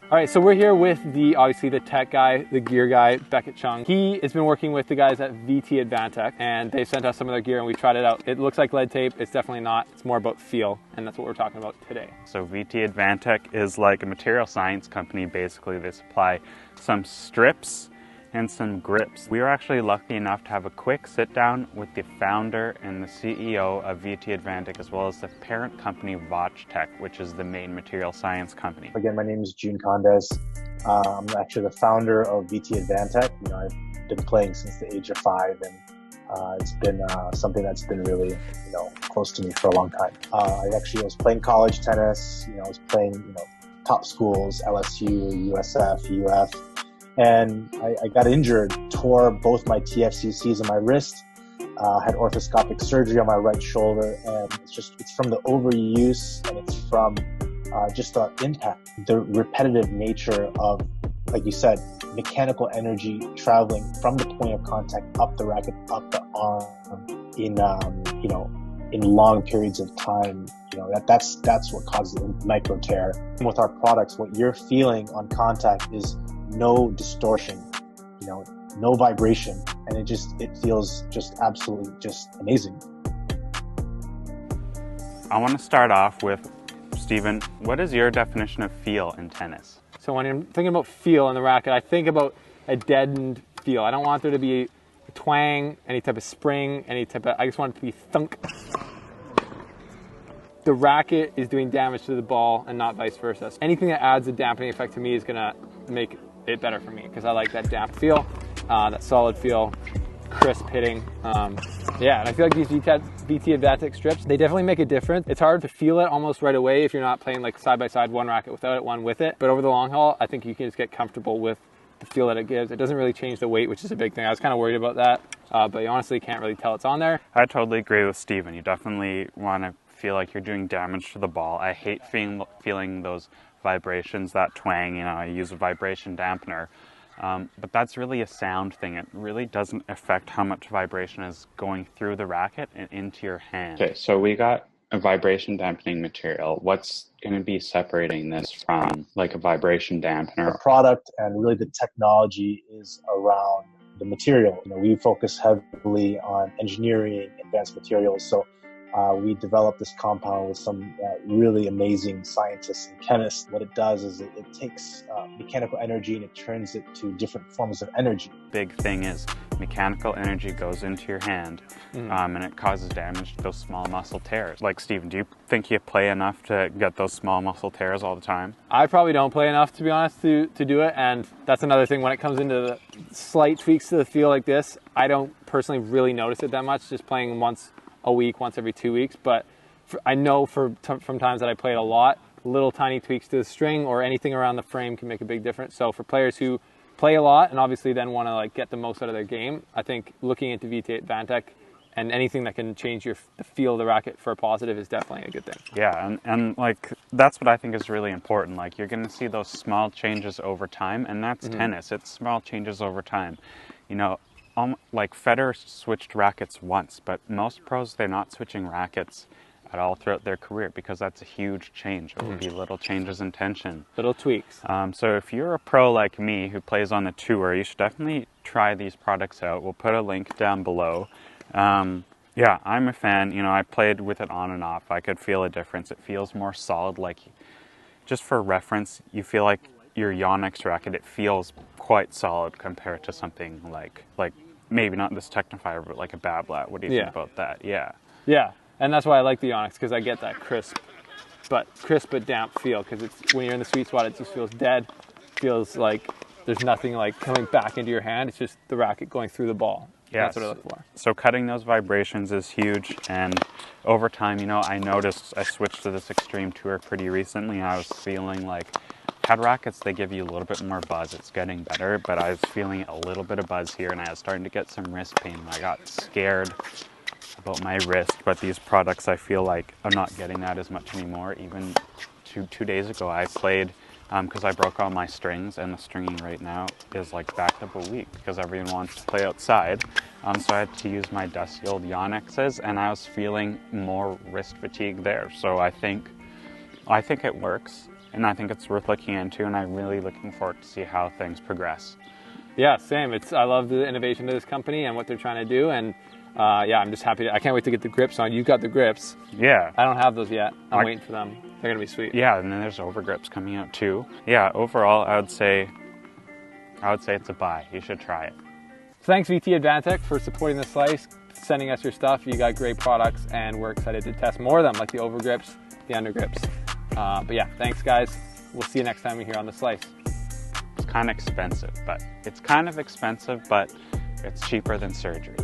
All right, so we're here with obviously the tech guy, the gear guy, Beckett Chung. He has been working with the guys at VT Advantec, and they sent us some of their gear and we tried it out. It looks like lead tape. It's definitely not. It's more about feel, and that's what we're talking about today. So VT Advantec is like a material science company. Basically, they supply some strips and some grips. We were actually lucky enough to have a quick sit down with the founder and the CEO of VT Advantec, as well as the parent company VT, which is the main material science company. Again, my name is June Condes. I'm actually the founder of VT Advantec. I've been playing since the age of 5, and it's been something that's been really, close to me for a long time. I was playing college tennis. I was playing, top schools, LSU, USF, UF. And I got injured, tore both my TFCCs in my wrist, had orthoscopic surgery on my right shoulder, and it's from the overuse, and it's from just the impact, the repetitive nature of, like you said, mechanical energy traveling from the point of contact up the racket, up the arm in long periods of time. That's what causes a micro tear. And with our products, what you're feeling on contact is no distortion, no vibration, and it feels just absolutely just amazing. I want to start off with, Steven, what is your definition of feel in tennis? So when I'm thinking about feel in the racket, I think about a deadened feel. I don't want there to be a twang, any type of spring, I just want it to be thunk. The racket is doing damage to the ball and not vice versa. Anything that adds a dampening effect to me is gonna make it better for me, because I like that damp feel, that solid feel, crisp hitting. And I feel like these VT Advantec strips, they definitely make a difference. It's hard to feel it almost right away if you're not playing like side by side, one racket without it, one with it. But over the long haul, I think you can just get comfortable with the feel that it gives. It doesn't really change the weight, which is a big thing. I was kind of worried about that, but you honestly can't really tell it's on there. I totally agree with Steven. You definitely want to feel like you're doing damage to the ball. I hate feeling those vibrations, that twang. I use a vibration dampener, but that's really a sound thing. It really doesn't affect how much vibration is going through the racket and into your hand. Okay, so we got a vibration dampening material. What's going to be separating this from like a vibration dampener? The product and really the technology is around the material. We focus heavily on engineering, advanced materials. So we developed this compound with some really amazing scientists and chemists. What it does is it takes mechanical energy and it turns it to different forms of energy. Big thing is mechanical energy goes into your hand, and it causes damage to those small muscle tears. Like, Steven, do you think you play enough to get those small muscle tears all the time? I probably don't play enough, to be honest, to do it. And that's another thing when it comes into the slight tweaks to the feel like this. I don't personally really notice it that much, just playing once a week, once every 2 weeks, but I know from times that I played a lot, little tiny tweaks to the string or anything around the frame can make a big difference. So for players who play a lot and obviously then want to get the most out of their game, I think looking into VT Advantec and anything that can change the feel of the racket for a positive is definitely a good thing. Yeah, and that's what I think is really important. Like, you're going to see those small changes over time, and that's tennis. It's small changes over time. Like Federer switched rackets once, but most pros, they're not switching rackets at all throughout their career because that's a huge change. It would be little changes in tension. Little tweaks. So if you're a pro like me who plays on the tour, you should definitely try these products out. We'll put a link down below. Yeah, I'm a fan. I played with it on and off. I could feel a difference. It feels more solid. Like, just for reference, you feel like your Yonex racket, it feels quite solid compared to something like maybe not this Technifier, but like a Bablat. What do you think about that? Yeah, and that's why I like the Yonex, because I get that crisp but damp feel, because it's when you're in the sweet spot, it just feels dead. Feels like there's nothing like coming back into your hand. It's just the racket going through the ball. Yeah, that's what I look for. So cutting those vibrations is huge, and over time, I noticed I switched to this Extreme Tour pretty recently. I was feeling like CAD rackets, they give you a little bit more buzz. It's getting better, but I was feeling a little bit of buzz here, and I was starting to get some wrist pain. I got scared about my wrist, but these products, I feel like I'm not getting that as much anymore. Even two days ago, I played because I broke all my strings, and the stringing right now is like backed up a week because everyone wants to play outside. So I had to use my dusty old Yonexes, and I was feeling more wrist fatigue there. So I think it works. and I think it's worth looking into, and I'm really looking forward to see how things progress. Yeah, same. I love the innovation of this company and what they're trying to do, and yeah, I'm just happy. I can't wait to get the grips on. You've got the grips. Yeah. I don't have those yet. I'm waiting for them. They're gonna be sweet. Yeah, and then there's overgrips coming out too. Yeah, overall, I would say it's a buy. You should try it. Thanks VT Advantec for supporting the slice, sending us your stuff. You got great products, and we're excited to test more of them, like the overgrips, the undergrips. But yeah, thanks guys. We'll see you next time you're here on the slice. It's kind of expensive, but it's cheaper than surgery.